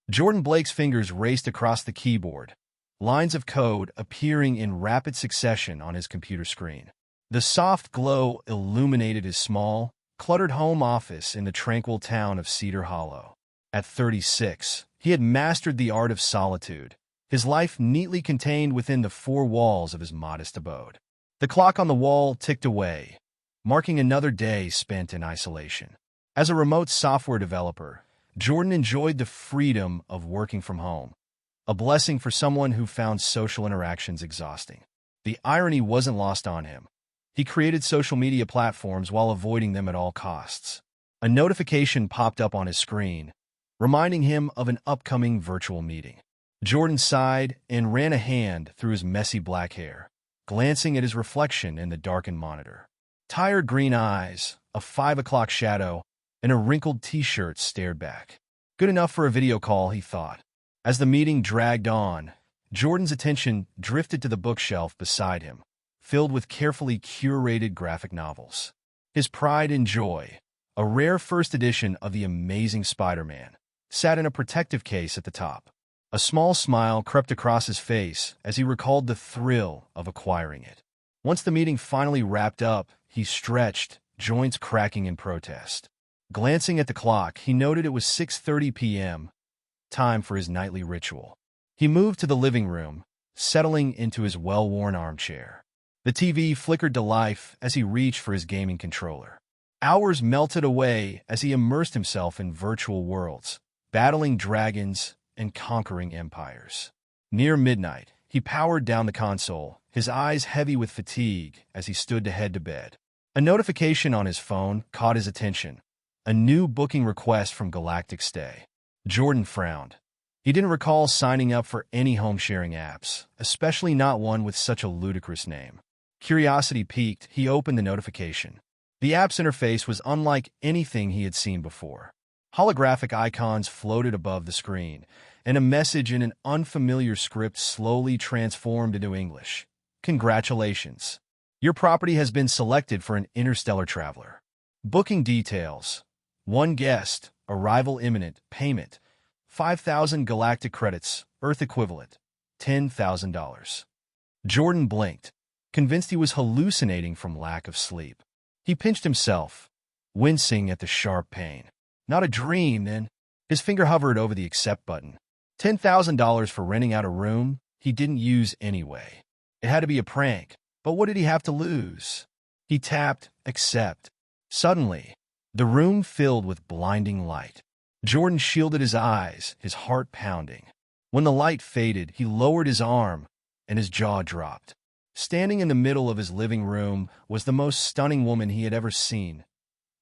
Jordan Blake's fingers raced across the keyboard, lines of code appearing in rapid succession on his computer screen. The soft glow illuminated his small, cluttered home office in the tranquil town of Cedar Hollow. At 36, he had mastered the art of solitude, his life neatly contained within the four walls of his modest abode. The clock on the wall ticked away, marking another day spent in isolation. As a remote software developer, Jordan enjoyed the freedom of working from home, a blessing for someone who found social interactions exhausting. The irony wasn't lost on him. He created social media platforms while avoiding them at all costs. A notification popped up on his screen, reminding him of an upcoming virtual meeting. Jordan sighed and ran a hand through his messy black hair, glancing at his reflection in the darkened monitor. Tired green eyes, a 5 o'clock shadow, and a wrinkled t-shirt stared back. Good enough for a video call, he thought. As the meeting dragged on, Jordan's attention drifted to the bookshelf beside him, filled with carefully curated graphic novels. His pride and joy, a rare first edition of The Amazing Spider-Man, sat in a protective case at the top. A small smile crept across his face as he recalled the thrill of acquiring it. Once the meeting finally wrapped up, he stretched, joints cracking in protest. Glancing at the clock, he noted it was 6:30 p.m., time for his nightly ritual. He moved to the living room, settling into his well-worn armchair. The TV flickered to life as he reached for his gaming controller. Hours melted away as he immersed himself in virtual worlds, battling dragons and conquering empires. Near midnight, he powered down the console, his eyes heavy with fatigue as he stood to head to bed. A notification on his phone caught his attention, a new booking request from Galactic Stay. Jordan frowned. He didn't recall signing up for any home-sharing apps, especially not one with such a ludicrous name. Curiosity piqued, he opened the notification. The app's interface was unlike anything he had seen before. Holographic icons floated above the screen, and a message in an unfamiliar script slowly transformed into English. Congratulations. Your property has been selected for an interstellar traveler. Booking details. 1 guest, arrival imminent, payment, 5,000 galactic credits, Earth equivalent, $10,000. Jordan blinked, convinced he was hallucinating from lack of sleep. He pinched himself, wincing at the sharp pain. Not a dream, then. His finger hovered over the accept button. $10,000 for renting out a room he didn't use anyway. It had to be a prank, but what did he have to lose? He tapped accept. Suddenly, the room filled with blinding light. Jordan shielded his eyes, his heart pounding. When the light faded, he lowered his arm, and his jaw dropped. Standing in the middle of his living room was the most stunning woman he had ever seen.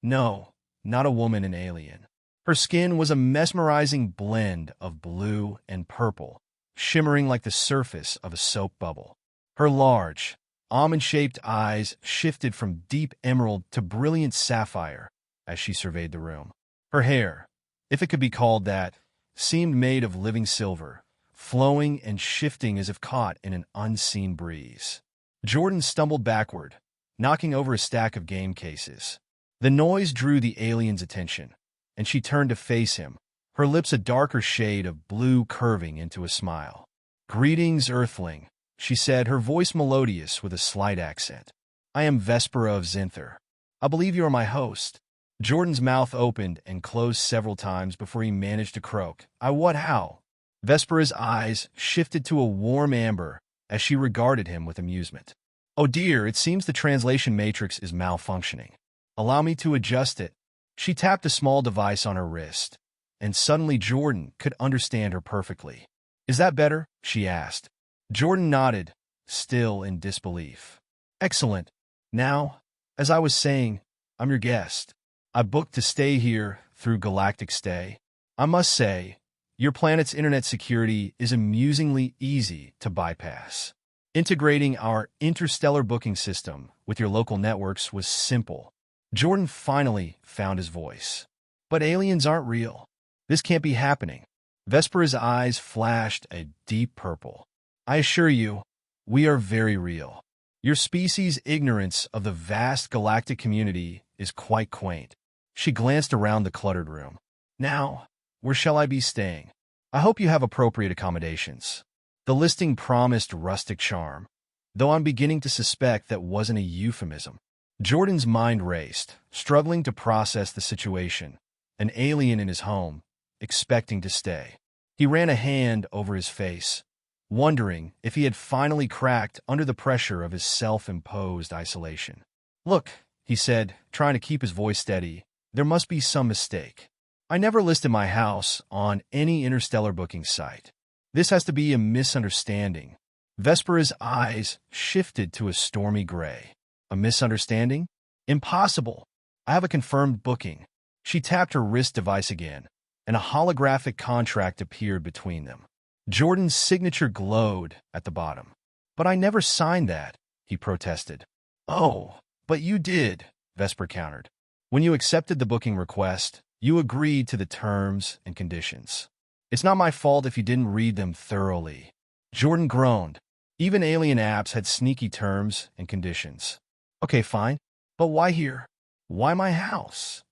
No, not a woman, an alien. Her skin was a mesmerizing blend of blue and purple, shimmering like the surface of a soap bubble. Her large, almond-shaped eyes shifted from deep emerald to brilliant sapphire as she surveyed the room. Her hair, if it could be called that, seemed made of living silver, flowing and shifting as if caught in an unseen breeze. Jordan stumbled backward, knocking over a stack of game cases. The noise drew the alien's attention, and she turned to face him, her lips a darker shade of blue curving into a smile. "Greetings, Earthling," she said, her voice melodious with a slight accent. "I am Vespera of Zinther. I believe you are my host." Jordan's mouth opened and closed several times before he managed to croak, "I what how?" Vespera's eyes shifted to a warm amber as she regarded him with amusement. "Oh dear, it seems the translation matrix is malfunctioning. Allow me to adjust it." She tapped a small device on her wrist, and suddenly Jordan could understand her perfectly. "Is that better?" she asked. Jordan nodded, still in disbelief. "Excellent. Now, as I was saying, I'm your guest. I booked to stay here through Galactic Stay. I must say, your planet's internet security is amusingly easy to bypass. Integrating our interstellar booking system with your local networks was simple." Jordan finally found his voice. "But aliens aren't real. This can't be happening." Vespera's eyes flashed a deep purple. "I assure you, we are very real. Your species' ignorance of the vast galactic community is quite quaint." She glanced around the cluttered room. "Now, where shall I be staying?" I hope you have appropriate accommodations. The listing promised rustic charm, though I'm beginning to suspect that wasn't a euphemism. Jordan's mind raced, struggling to process the situation. An alien in his home, expecting to stay. He ran a hand over his face, wondering if he had finally cracked under the pressure of his self-imposed isolation. "Look," he said, trying to keep his voice steady, "there must be some mistake. I never listed my house on any interstellar booking site. This has to be a misunderstanding." Vespera's eyes shifted to a stormy gray. "A misunderstanding? Impossible. I have a confirmed booking." She tapped her wrist device again, and a holographic contract appeared between them. Jordan's signature glowed at the bottom. "But I never signed that," he protested. "Oh, but you did," Vesper countered. "When you accepted the booking request, you agreed to the terms and conditions. It's not my fault if you didn't read them thoroughly." Jordan groaned. Even alien apps had sneaky terms and conditions. "Okay, fine. But why here? Why my house?"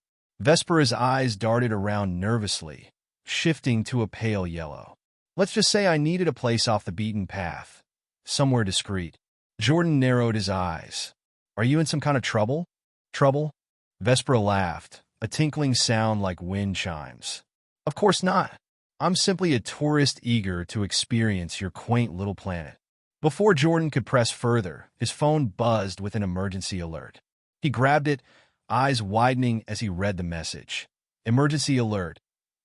Vespera's eyes darted around nervously, shifting to a pale yellow. "Let's just say I needed a place off the beaten path. Somewhere discreet." Jordan narrowed his eyes. "Are you in some kind of trouble?" "Trouble?" Vespera laughed, a tinkling sound like wind chimes. "Of course not. I'm simply a tourist eager to experience your quaint little planet." Before Jordan could press further, his phone buzzed with an emergency alert. He grabbed it, eyes widening as he read the message. "Emergency alert.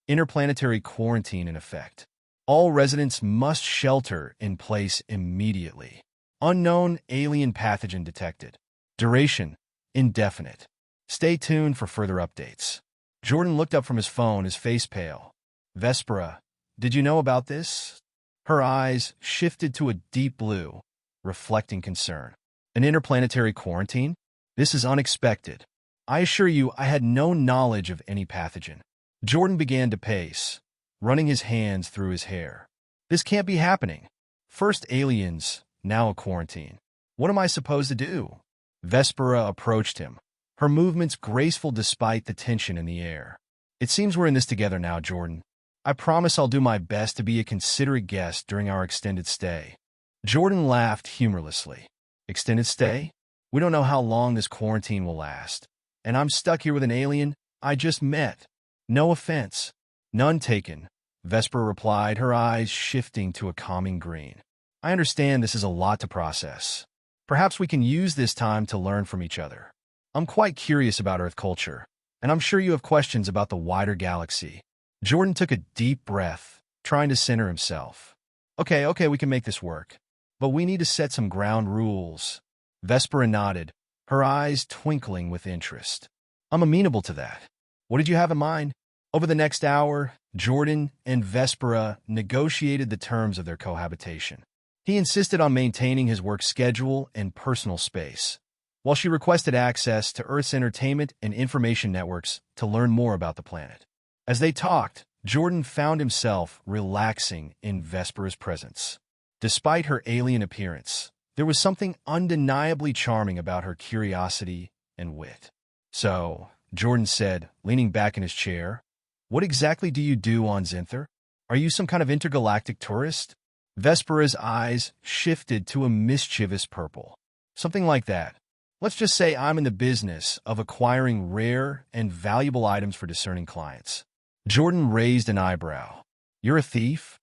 Interplanetary quarantine in effect. All residents must shelter in place immediately. Unknown alien pathogen detected. Duration, indefinite. Stay tuned for further updates." Jordan looked up from his phone, his face pale. "Vespera, did you know about this?" Her eyes shifted to a deep blue, reflecting concern. "An interplanetary quarantine? This is unexpected. I assure you I had no knowledge of any pathogen." Jordan began to pace, running his hands through his hair. "This can't be happening. First aliens, now a quarantine. What am I supposed to do?" Vespera approached him, her movements graceful despite the tension in the air. "It seems we're in this together now, Jordan. I promise I'll do my best to be a considerate guest during our extended stay." Jordan laughed humorlessly. "Extended stay? We don't know how long this quarantine will last. And I'm stuck here with an alien I just met. No offense." "None taken," Vesper replied, her eyes shifting to a calming green. "I understand this is a lot to process. Perhaps we can use this time to learn from each other. I'm quite curious about Earth culture, and I'm sure you have questions about the wider galaxy." Jordan took a deep breath, trying to center himself. Okay, we can make this work. But we need to set some ground rules." Vespera nodded, her eyes twinkling with interest. "I'm amenable to that. What did you have in mind?" Over the next hour, Jordan and Vespera negotiated the terms of their cohabitation. He insisted on maintaining his work schedule and personal space, while she requested access to Earth's entertainment and information networks to learn more about the planet. As they talked, Jordan found himself relaxing in Vespera's presence. Despite her alien appearance, there was something undeniably charming about her curiosity and wit. "So," Jordan said, leaning back in his chair, "what exactly do you do on Zinther? Are you some kind of intergalactic tourist?" Vespera's eyes shifted to a mischievous purple. "Something like that. Let's just say I'm in the business of acquiring rare and valuable items for discerning clients." Jordan raised an eyebrow. "You're a thief?"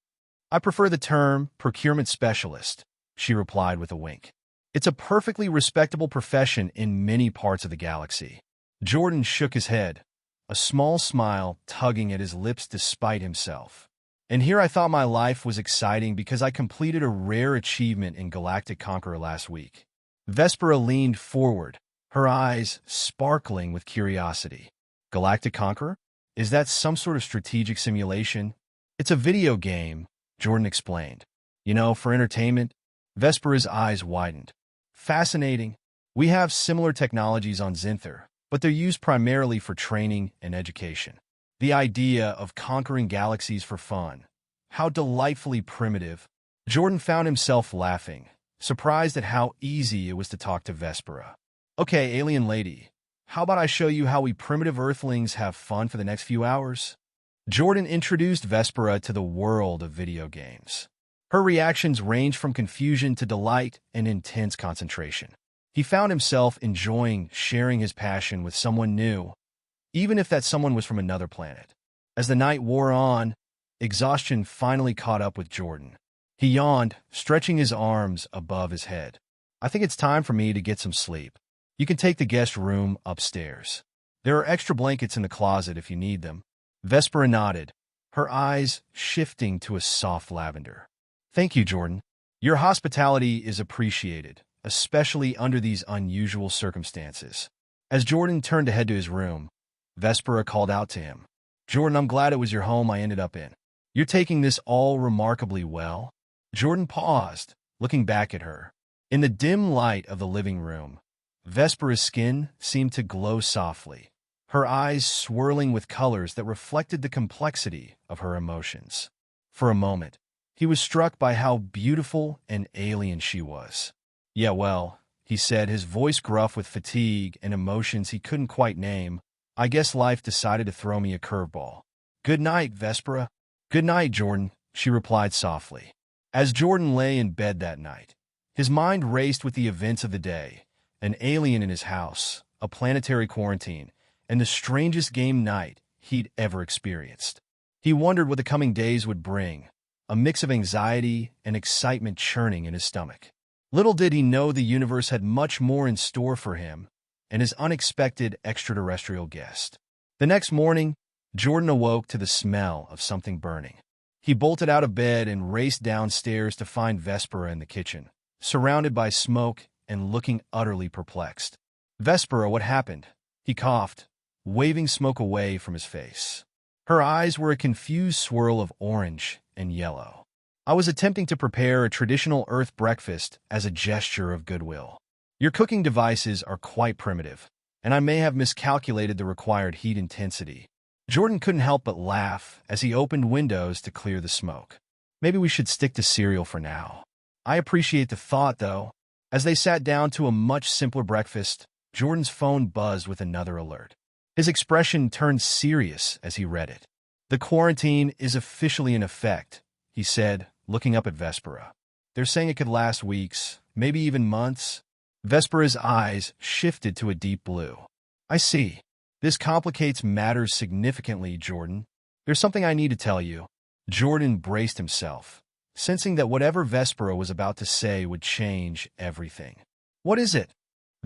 "I prefer the term procurement specialist," she replied with a wink. "It's a perfectly respectable profession in many parts of the galaxy." Jordan shook his head, a small smile tugging at his lips despite himself. "And here I thought my life was exciting because I completed a rare achievement in Galactic Conqueror last week." Vespera leaned forward, her eyes sparkling with curiosity. "Galactic Conqueror? Is that some sort of strategic simulation?" "It's a video game," Jordan explained. "You know, for entertainment." Vespera's eyes widened. "Fascinating. We have similar technologies on Zinther, but they're used primarily for training and education. The idea of conquering galaxies for fun. How delightfully primitive." Jordan found himself laughing, surprised at how easy it was to talk to Vespera. "Okay, alien lady, how about I show you how we primitive Earthlings have fun for the next few hours?" Jordan introduced Vespera to the world of video games. Her reactions ranged from confusion to delight and intense concentration. He found himself enjoying sharing his passion with someone new, even if that someone was from another planet. As the night wore on, exhaustion finally caught up with Jordan. He yawned, stretching his arms above his head. I think it's time for me to get some sleep. You can take the guest room upstairs. There are extra blankets in the closet if you need them. Vespera nodded, her eyes shifting to a soft lavender. Thank you, Jordan. Your hospitality is appreciated, especially under these unusual circumstances. As Jordan turned to head to his room, Vespera called out to him. Jordan, I'm glad it was your home I ended up in. You're taking this all remarkably well. Jordan paused, looking back at her. In the dim light of the living room, Vespera's skin seemed to glow softly, her eyes swirling with colors that reflected the complexity of her emotions. For a moment, he was struck by how beautiful and alien she was. Yeah, well, he said, his voice gruff with fatigue and emotions he couldn't quite name. I guess life decided to throw me a curveball. Good night, Vespera. Good night, Jordan, she replied softly. As Jordan lay in bed that night, his mind raced with the events of the day, an alien in his house, a planetary quarantine, and the strangest game night he'd ever experienced. He wondered what the coming days would bring, a mix of anxiety and excitement churning in his stomach. Little did he know the universe had much more in store for him and his unexpected extraterrestrial guest. The next morning, Jordan awoke to the smell of something burning. He bolted out of bed and raced downstairs to find Vespera in the kitchen, surrounded by smoke and looking utterly perplexed. Vespera, what happened? He coughed, waving smoke away from his face. Her eyes were a confused swirl of orange and yellow. I was attempting to prepare a traditional Earth breakfast as a gesture of goodwill. Your cooking devices are quite primitive, and I may have miscalculated the required heat intensity. Jordan couldn't help but laugh as he opened windows to clear the smoke. Maybe we should stick to cereal for now. I appreciate the thought, though. As they sat down to a much simpler breakfast, Jordan's phone buzzed with another alert. His expression turned serious as he read it. The quarantine is officially in effect, he said, looking up at Vespera. They're saying it could last weeks, maybe even months. Vespera's eyes shifted to a deep blue. I see. This complicates matters significantly, Jordan. There's something I need to tell you. Jordan braced himself, sensing that whatever Vespera was about to say would change everything. What is it?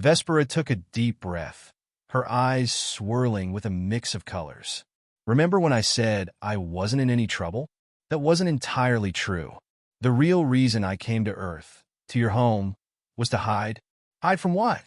Vespera took a deep breath, her eyes swirling with a mix of colors. Remember when I said I wasn't in any trouble? That wasn't entirely true. The real reason I came to Earth, to your home, was to hide. Hide from what?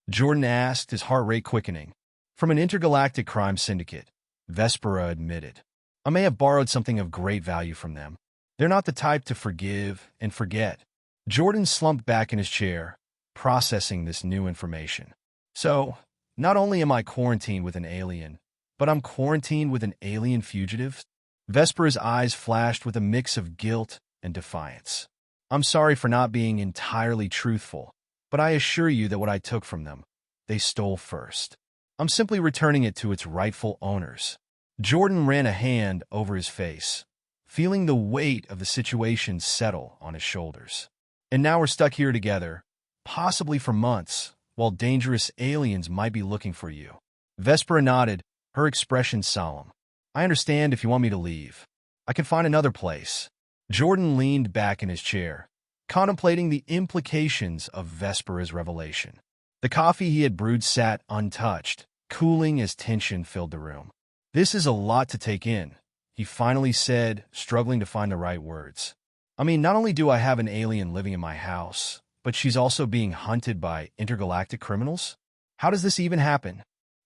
Jordan asked, his heart rate quickening. From an intergalactic crime syndicate, Vespera admitted. I may have borrowed something of great value from them. They're not the type to forgive and forget. Jordan slumped back in his chair, processing this new information. So, not only am I quarantined with an alien, but I'm quarantined with an alien fugitive? Vespera's eyes flashed with a mix of guilt and defiance. I'm sorry for not being entirely truthful, but I assure you that what I took from them, they stole first. I'm simply returning it to its rightful owners. Jordan ran a hand over his face, feeling the weight of the situation settle on his shoulders. And now we're stuck here together, possibly for months, while dangerous aliens might be looking for you. Vespera nodded, her expression solemn. I understand if you want me to leave. I can find another place. Jordan leaned back in his chair, contemplating the implications of Vespera's revelation. The coffee he had brewed sat untouched, cooling as tension filled the room. This is a lot to take in, he finally said, struggling to find the right words. I mean, not only do I have an alien living in my house, but she's also being hunted by intergalactic criminals? How does this even happen?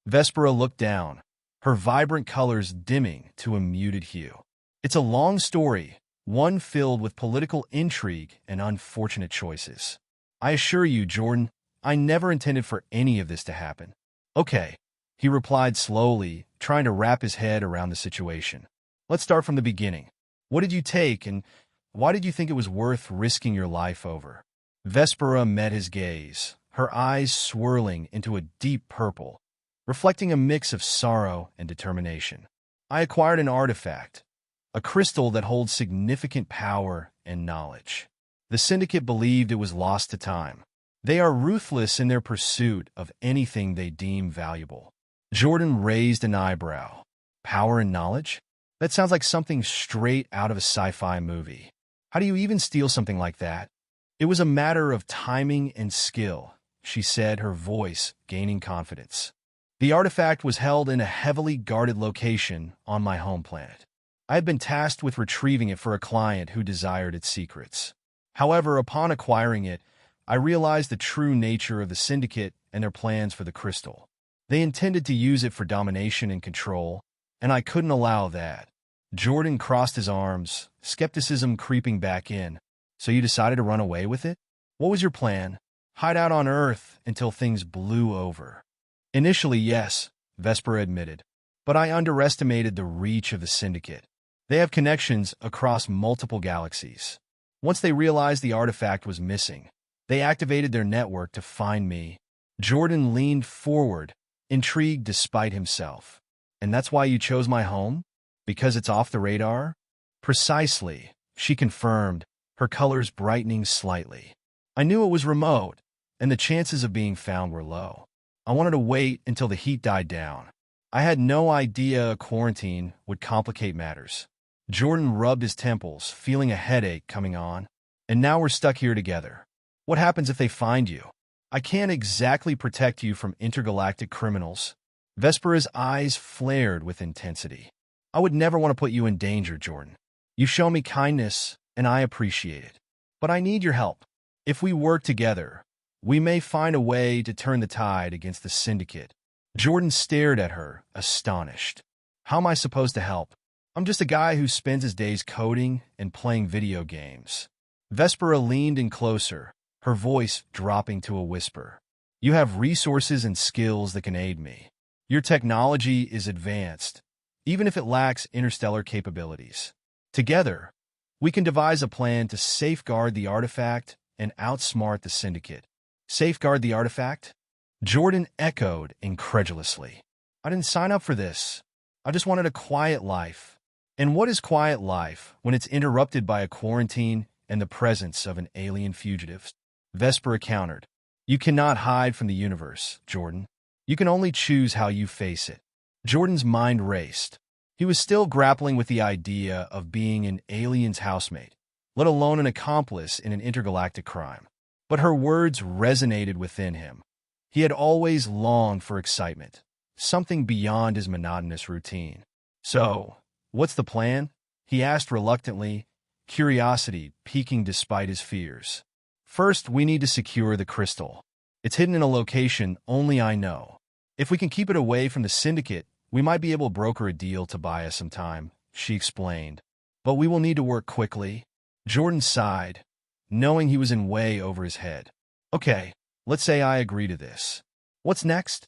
Vespera looked down, her vibrant colors dimming to a muted hue. It's a long story, one filled with political intrigue and unfortunate choices. I assure you, Jordan, I never intended for any of this to happen. Okay, he replied slowly, trying to wrap his head around the situation. Let's start from the beginning. What did you take, and why did you think it was worth risking your life over? Vespera met his gaze, her eyes swirling into a deep purple, reflecting a mix of sorrow and determination. I acquired an artifact, a crystal that holds significant power and knowledge. The Syndicate believed it was lost to time. They are ruthless in their pursuit of anything they deem valuable. Jordan raised an eyebrow. Power and knowledge? That sounds like something straight out of a sci-fi movie. How do you even steal something like that? It was a matter of timing and skill, she said, her voice gaining confidence. The artifact was held in a heavily guarded location on my home planet. I had been tasked with retrieving it for a client who desired its secrets. However, upon acquiring it, I realized the true nature of the Syndicate and their plans for the crystal. They intended to use it for domination and control, and I couldn't allow that. Jordan crossed his arms, skepticism creeping back in. So you decided to run away with it? What was your plan? Hide out on Earth until things blew over. Initially, yes, Vespera admitted, but I underestimated the reach of the Syndicate. They have connections across multiple galaxies. Once they realized the artifact was missing, they activated their network to find me. Jordan leaned forward, intrigued despite himself. And that's why you chose my home? Because it's off the radar? Precisely, she confirmed, her colors brightening slightly. I knew it was remote, and the chances of being found were low. I wanted to wait until the heat died down. I had no idea a quarantine would complicate matters. Jordan rubbed his temples, feeling a headache coming on. And now we're stuck here together. What happens if they find you? I can't exactly protect you from intergalactic criminals. Vespera's eyes flared with intensity. I would never want to put you in danger, Jordan. You show me kindness, and I appreciate it. But I need your help. If we work together, we may find a way to turn the tide against the Syndicate. Jordan stared at her, astonished. How am I supposed to help? I'm just a guy who spends his days coding and playing video games. Vespera leaned in closer, her voice dropping to a whisper. You have resources and skills that can aid me. Your technology is advanced, even if it lacks interstellar capabilities. Together, we can devise a plan to safeguard the artifact and outsmart the Syndicate. Safeguard the artifact? Jordan echoed incredulously. I didn't sign up for this. I just wanted a quiet life. And what is quiet life when it's interrupted by a quarantine and the presence of an alien fugitive? Vespera countered. You cannot hide from the universe, Jordan. You can only choose how you face it. Jordan's mind raced. He was still grappling with the idea of being an alien's housemate, let alone an accomplice in an intergalactic crime. But her words resonated within him. He had always longed for excitement, something beyond his monotonous routine. So, what's the plan? He asked reluctantly, curiosity piquing despite his fears. First, we need to secure the crystal. It's hidden in a location only I know. If we can keep it away from the Syndicate, we might be able to broker a deal to buy us some time, she explained. But we will need to work quickly. Jordan sighed, knowing he was in way over his head. Okay, let's say I agree to this. What's next?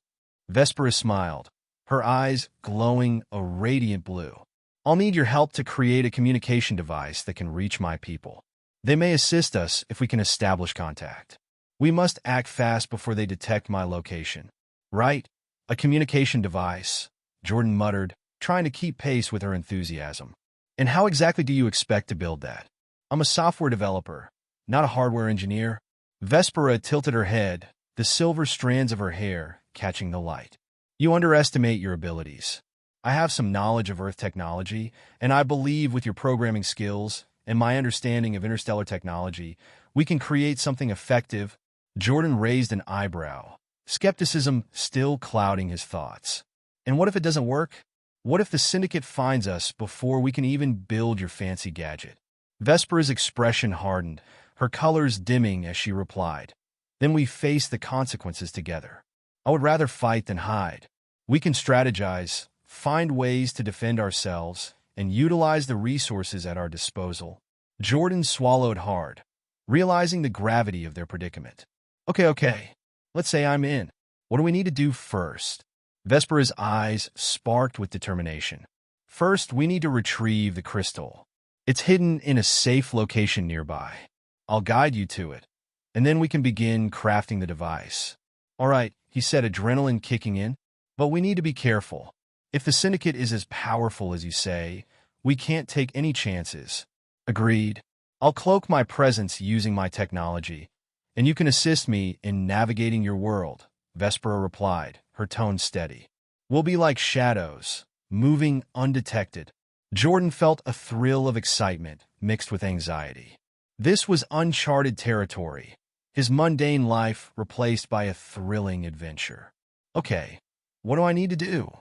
Vespera smiled, her eyes glowing a radiant blue. I'll need your help to create a communication device that can reach my people. They may assist us if we can establish contact. We must act fast before they detect my location. Right? A communication device, Jordan muttered, trying to keep pace with her enthusiasm. And how exactly do you expect to build that? I'm a software developer, not a hardware engineer. Vespera tilted her head, the silver strands of her hair catching the light. You underestimate your abilities. I have some knowledge of Earth technology, and I believe with your programming skills and my understanding of interstellar technology, we can create something effective. Jordan raised an eyebrow, skepticism still clouding his thoughts. And what if it doesn't work? What if the Syndicate finds us before we can even build your fancy gadget? Vespera's expression hardened, her colors dimming as she replied. Then we face the consequences together. I would rather fight than hide. We can strategize, find ways to defend ourselves, and utilize the resources at our disposal. Jordan swallowed hard, realizing the gravity of their predicament. Okay. Let's say I'm in. What do we need to do first? Vespera's eyes sparked with determination. First, we need to retrieve the crystal. It's hidden in a safe location nearby. I'll guide you to it, and then we can begin crafting the device. All right, he said, adrenaline kicking in, but we need to be careful. If the Syndicate is as powerful as you say, we can't take any chances. Agreed. I'll cloak my presence using my technology, and you can assist me in navigating your world, Vespera replied, her tone steady. We'll be like shadows, moving undetected. Jordan felt a thrill of excitement mixed with anxiety. This was uncharted territory, his mundane life replaced by a thrilling adventure. Okay, what do I need to do?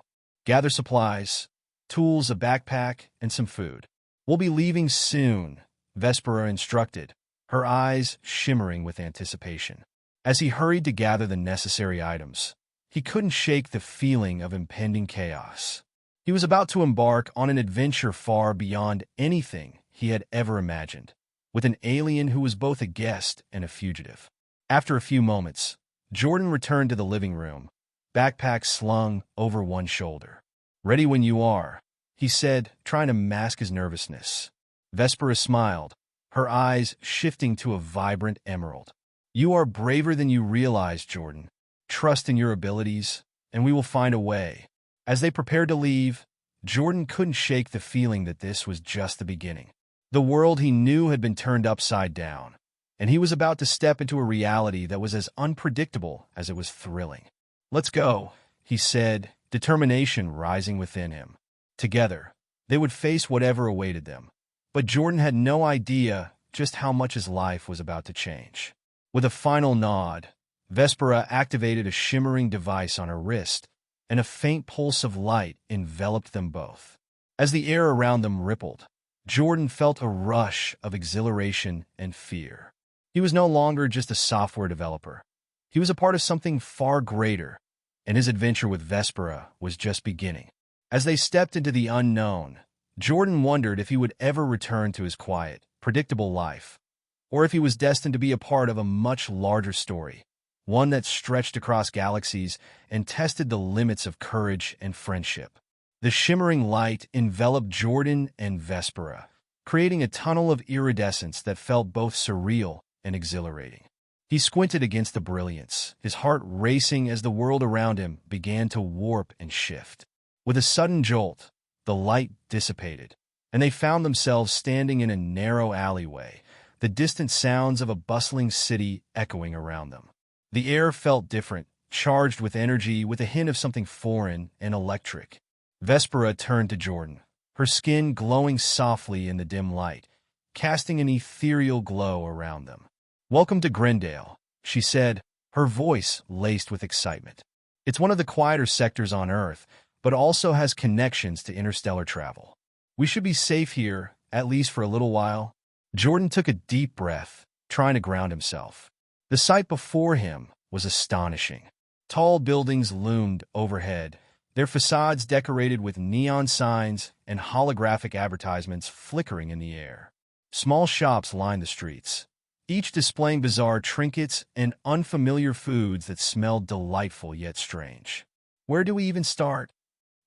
Gather supplies, tools, a backpack, and some food. We'll be leaving soon, Vespera instructed, her eyes shimmering with anticipation. As he hurried to gather the necessary items, he couldn't shake the feeling of impending chaos. He was about to embark on an adventure far beyond anything he had ever imagined, with an alien who was both a guest and a fugitive. After a few moments, Jordan returned to the living room, backpack slung over one shoulder. Ready when you are, he said, trying to mask his nervousness. Vespera smiled, her eyes shifting to a vibrant emerald. You are braver than you realize, Jordan. Trust in your abilities, and we will find a way. As they prepared to leave, Jordan couldn't shake the feeling that this was just the beginning. The world he knew had been turned upside down, and he was about to step into a reality that was as unpredictable as it was thrilling. Let's go, he said, determination rising within him. Together, they would face whatever awaited them. But Jordan had no idea just how much his life was about to change. With a final nod, Vespera activated a shimmering device on her wrist, and a faint pulse of light enveloped them both. As the air around them rippled, Jordan felt a rush of exhilaration and fear. He was no longer just a software developer. He was a part of something far greater, and his adventure with Vespera was just beginning. As they stepped into the unknown, Jordan wondered if he would ever return to his quiet, predictable life, or if he was destined to be a part of a much larger story, one that stretched across galaxies and tested the limits of courage and friendship. The shimmering light enveloped Jordan and Vespera, creating a tunnel of iridescence that felt both surreal and exhilarating. He squinted against the brilliance, his heart racing as the world around him began to warp and shift. With a sudden jolt, the light dissipated, and they found themselves standing in a narrow alleyway, the distant sounds of a bustling city echoing around them. The air felt different, charged with energy, with a hint of something foreign and electric. Vespera turned to Jordan, her skin glowing softly in the dim light, casting an ethereal glow around them. Welcome to Grendale, she said, her voice laced with excitement. It's one of the quieter sectors on Earth, but also has connections to interstellar travel. We should be safe here, at least for a little while. Jordan took a deep breath, trying to ground himself. The sight before him was astonishing. Tall buildings loomed overhead, their facades decorated with neon signs and holographic advertisements flickering in the air. Small shops lined the streets, each displaying bizarre trinkets and unfamiliar foods that smelled delightful yet strange. Where do we even start?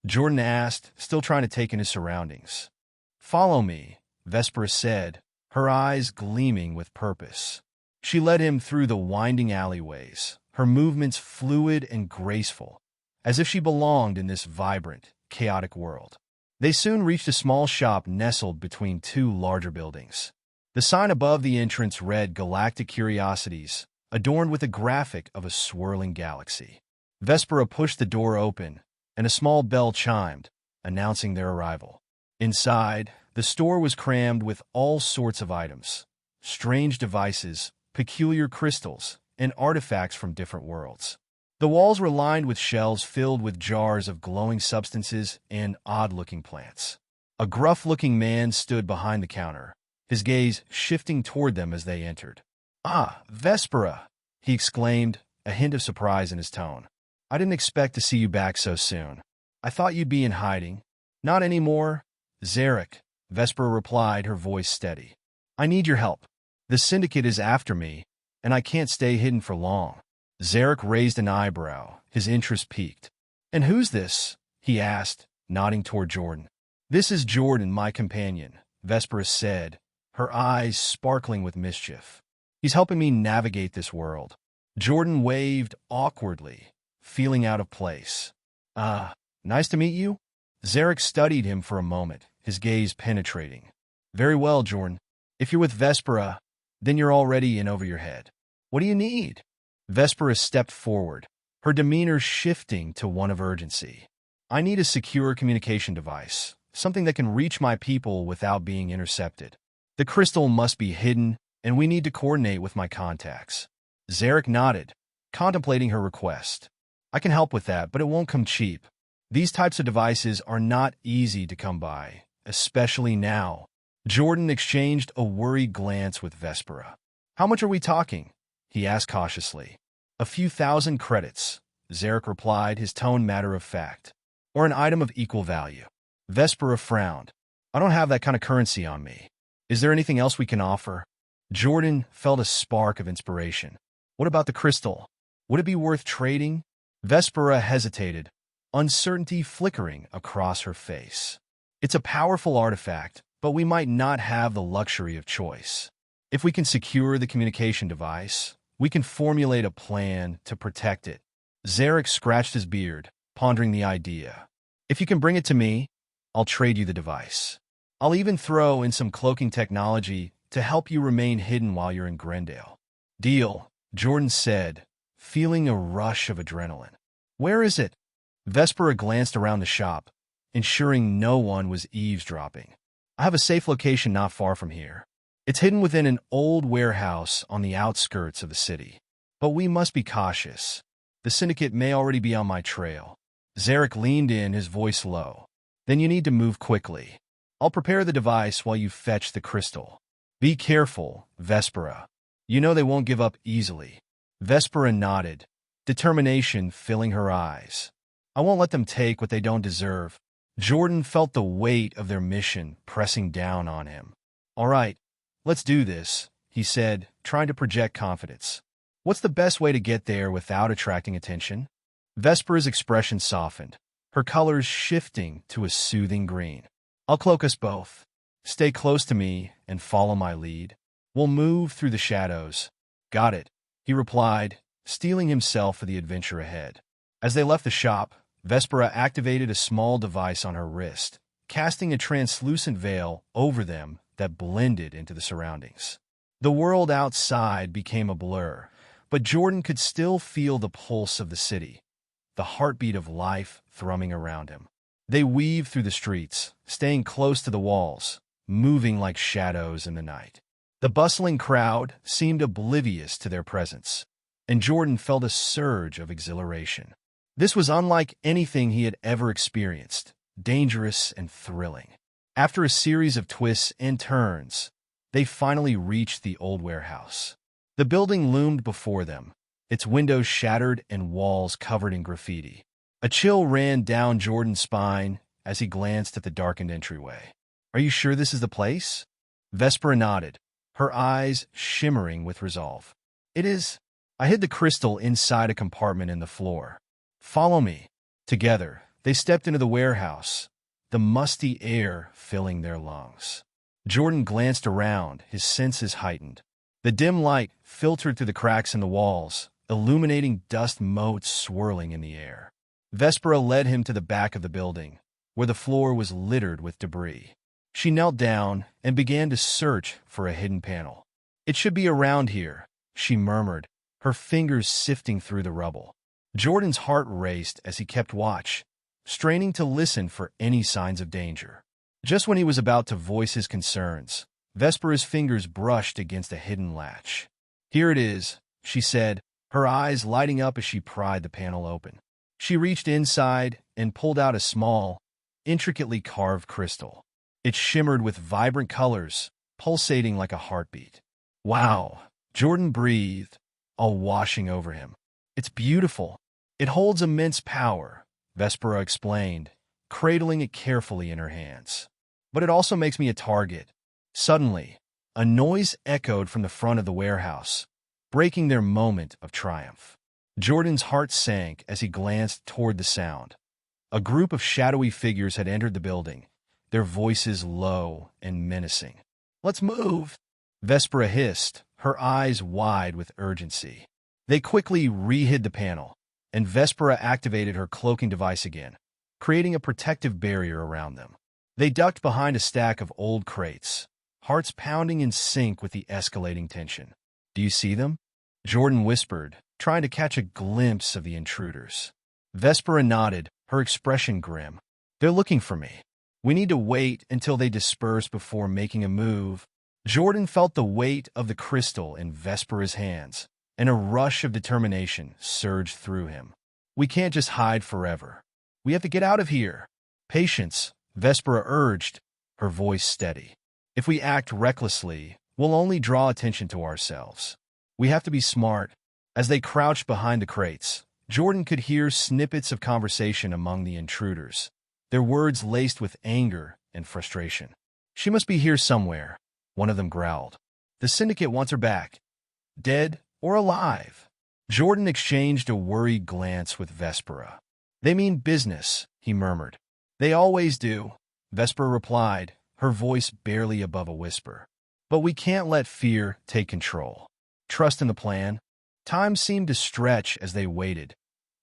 Jordan asked, still trying to take in his surroundings. Follow me, Vespera said, her eyes gleaming with purpose. She led him through the winding alleyways, her movements fluid and graceful, as if she belonged in this vibrant, chaotic world. They soon reached a small shop nestled between two larger buildings. The sign above the entrance read Galactic Curiosities, adorned with a graphic of a swirling galaxy. Vespera pushed the door open, and a small bell chimed, announcing their arrival. Inside, the store was crammed with all sorts of items, strange devices, peculiar crystals, and artifacts from different worlds. The walls were lined with shelves filled with jars of glowing substances and odd-looking plants. A gruff-looking man stood behind the counter, his gaze shifting toward them as they entered. "Ah, Vespera!" he exclaimed, a hint of surprise in his tone. "I didn't expect to see you back so soon. I thought you'd be in hiding." "Not anymore, Zarok," Vespera replied, her voice steady. "I need your help. The Syndicate is after me, and I can't stay hidden for long." Zarok raised an eyebrow, his interest piqued. "And who's this?" he asked, nodding toward Jordan. "This is Jordan, my companion," Vespera said, her eyes sparkling with mischief. "He's helping me navigate this world." Jordan waved awkwardly, feeling out of place. Nice to meet you," Zarok studied him for a moment, his gaze penetrating. Very well, Jordan. If you're with Vespera, then you're already in over your head. What do you need? Vespera stepped forward, her demeanor shifting to one of urgency. I need a secure communication device, something that can reach my people without being intercepted. The crystal must be hidden, and we need to coordinate with my contacts. Zarok nodded, contemplating her request. I can help with that, but it won't come cheap. These types of devices are not easy to come by, especially now. Jordan exchanged a worried glance with Vespera. How much are we talking? He asked cautiously. A few thousand credits, Zarok replied, his tone matter-of-fact. Or an item of equal value. Vespera frowned. I don't have that kind of currency on me. Is there anything else we can offer? Jordan felt a spark of inspiration. What about the crystal? Would it be worth trading? Vespera hesitated, uncertainty flickering across her face. It's a powerful artifact, but we might not have the luxury of choice. If we can secure the communication device, we can formulate a plan to protect it. Zarok scratched his beard, pondering the idea. If you can bring it to me, I'll trade you the device. I'll even throw in some cloaking technology to help you remain hidden while you're in Grendale. Deal, Jordan said, feeling a rush of adrenaline. Where is it? Vespera glanced around the shop, ensuring no one was eavesdropping. I have a safe location not far from here. It's hidden within an old warehouse on the outskirts of the city. But we must be cautious. The Syndicate may already be on my trail. Zarok leaned in, his voice low. Then you need to move quickly. I'll prepare the device while you fetch the crystal. Be careful, Vespera. You know they won't give up easily. Vespera nodded, determination filling her eyes. I won't let them take what they don't deserve. Jordan felt the weight of their mission pressing down on him. All right, let's do this, he said, trying to project confidence. What's the best way to get there without attracting attention? Vespera's expression softened, her colors shifting to a soothing green. I'll cloak us both. Stay close to me and follow my lead. We'll move through the shadows. Got it, he replied, steeling himself for the adventure ahead. As they left the shop, Vespera activated a small device on her wrist, casting a translucent veil over them that blended into the surroundings. The world outside became a blur, but Jordan could still feel the pulse of the city, the heartbeat of life thrumming around him. They weaved through the streets, staying close to the walls, moving like shadows in the night. The bustling crowd seemed oblivious to their presence, and Jordan felt a surge of exhilaration. This was unlike anything he had ever experienced, dangerous and thrilling. After a series of twists and turns, they finally reached the old warehouse. The building loomed before them, its windows shattered and walls covered in graffiti. A chill ran down Jordan's spine as he glanced at the darkened entryway. Are you sure this is the place? Vespera nodded, her eyes shimmering with resolve. It is. I hid the crystal inside a compartment in the floor. Follow me. Together, they stepped into the warehouse, the musty air filling their lungs. Jordan glanced around, his senses heightened. The dim light filtered through the cracks in the walls, illuminating dust motes swirling in the air. Vespera led him to the back of the building, where the floor was littered with debris. She knelt down and began to search for a hidden panel. It should be around here, she murmured, her fingers sifting through the rubble. Jordan's heart raced as he kept watch, straining to listen for any signs of danger. Just when he was about to voice his concerns, Vespera's fingers brushed against a hidden latch. Here it is, she said, her eyes lighting up as she pried the panel open. She reached inside and pulled out a small, intricately carved crystal. It shimmered with vibrant colors, pulsating like a heartbeat. Wow, Jordan breathed, all washing over him. It's beautiful. It holds immense power, Vespera explained, cradling it carefully in her hands. But it also makes me a target. Suddenly, a noise echoed from the front of the warehouse, breaking their moment of triumph. Jordan's heart sank as he glanced toward the sound. A group of shadowy figures had entered the building, their voices low and menacing. Let's move, Vespera hissed, her eyes wide with urgency. They quickly re-hid the panel, and Vespera activated her cloaking device again, creating a protective barrier around them. They ducked behind a stack of old crates, hearts pounding in sync with the escalating tension. "Do you see them?" Jordan whispered, trying to catch a glimpse of the intruders. Vespera nodded, her expression grim. "They're looking for me. We need to wait until they disperse before making a move." Jordan felt the weight of the crystal in Vespera's hands, and a rush of determination surged through him. "We can't just hide forever. We have to get out of here." "Patience," Vespera urged, her voice steady. "If we act recklessly, we'll only draw attention to ourselves. We have to be smart." As they crouched behind the crates, Jordan could hear snippets of conversation among the intruders, their words laced with anger and frustration. "She must be here somewhere," one of them growled. "The Syndicate wants her back. Dead or alive?" Jordan exchanged a worried glance with Vespera. "They mean business," he murmured. "They always do," Vespera replied, her voice barely above a whisper. "But we can't let fear take control. Trust in the plan." Time seemed to stretch as they waited,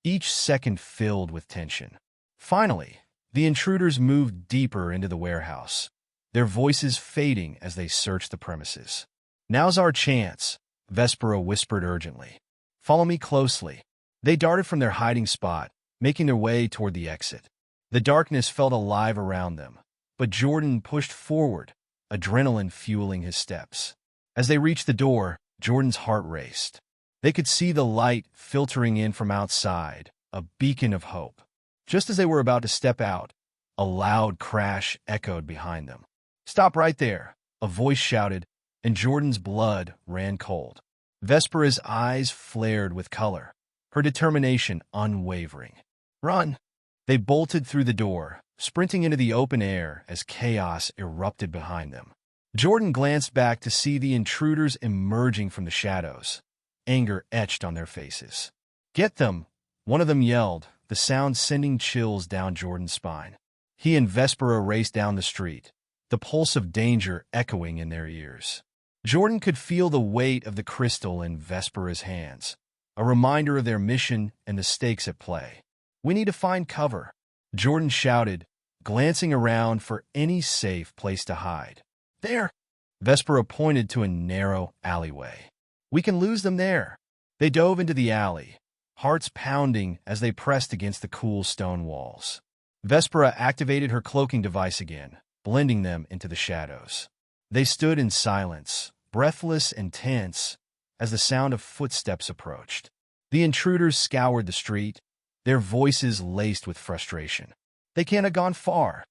each second filled with tension. Finally, the intruders moved deeper into the warehouse, their voices fading as they searched the premises. "Now's our chance," Vespera whispered urgently. "Follow me closely." They darted from their hiding spot, making their way toward the exit. The darkness felt alive around them, but Jordan pushed forward, adrenaline fueling his steps. As they reached the door, Jordan's heart raced. They could see the light filtering in from outside, a beacon of hope. Just as they were about to step out, a loud crash echoed behind them. "Stop right there," a voice shouted, and Jordan's blood ran cold. Vespera's eyes flared with color, her determination unwavering. "Run!" They bolted through the door, sprinting into the open air as chaos erupted behind them. Jordan glanced back to see the intruders emerging from the shadows, anger etched on their faces. "Get them!" one of them yelled, the sound sending chills down Jordan's spine. He and Vespera raced down the street, the pulse of danger echoing in their ears. Jordan could feel the weight of the crystal in Vespera's hands, a reminder of their mission and the stakes at play. "We need to find cover," Jordan shouted, glancing around for any safe place to hide. "There!" Vespera pointed to a narrow alleyway. "We can lose them there." They dove into the alley, hearts pounding as they pressed against the cool stone walls. Vespera activated her cloaking device again, blending them into the shadows. They stood in silence, breathless and tense, as the sound of footsteps approached. The intruders scoured the street, their voices laced with frustration. "They can't have gone far."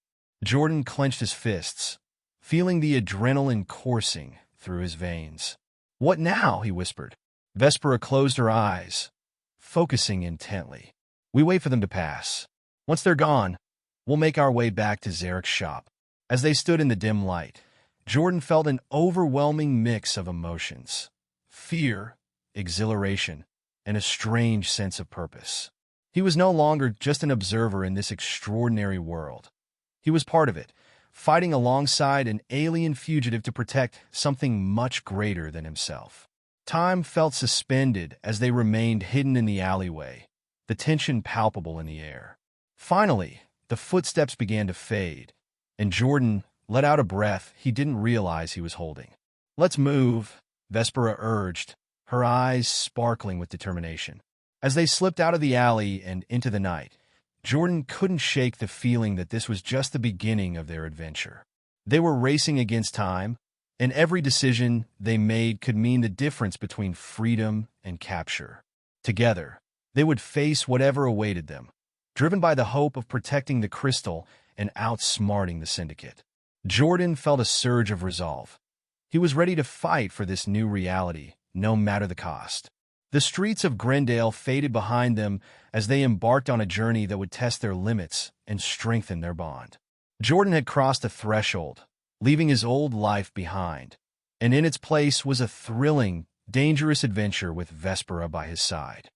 Jordan clenched his fists, feeling the adrenaline coursing through his veins. "What now?" he whispered. Vespera closed her eyes, focusing intently. "We wait for them to pass. Once they're gone, we'll make our way back to Zarok's shop." As they stood in the dim light, Jordan felt an overwhelming mix of emotions: fear, exhilaration, and a strange sense of purpose. He was no longer just an observer in this extraordinary world. He was part of it, fighting alongside an alien fugitive to protect something much greater than himself. Time felt suspended as they remained hidden in the alleyway, the tension palpable in the air. Finally, the footsteps began to fade, and Jordan let out a breath he didn't realize he was holding. "Let's move," Vespera urged, her eyes sparkling with determination. As they slipped out of the alley and into the night, Jordan couldn't shake the feeling that this was just the beginning of their adventure. They were racing against time, and every decision they made could mean the difference between freedom and capture. Together, they would face whatever awaited them, driven by the hope of protecting the crystal and outsmarting the Syndicate. Jordan felt a surge of resolve. He was ready to fight for this new reality, no matter the cost. The streets of Grendale faded behind them as they embarked on a journey that would test their limits and strengthen their bond. Jordan had crossed a threshold, leaving his old life behind, and in its place was a thrilling, dangerous adventure with Vespera by his side.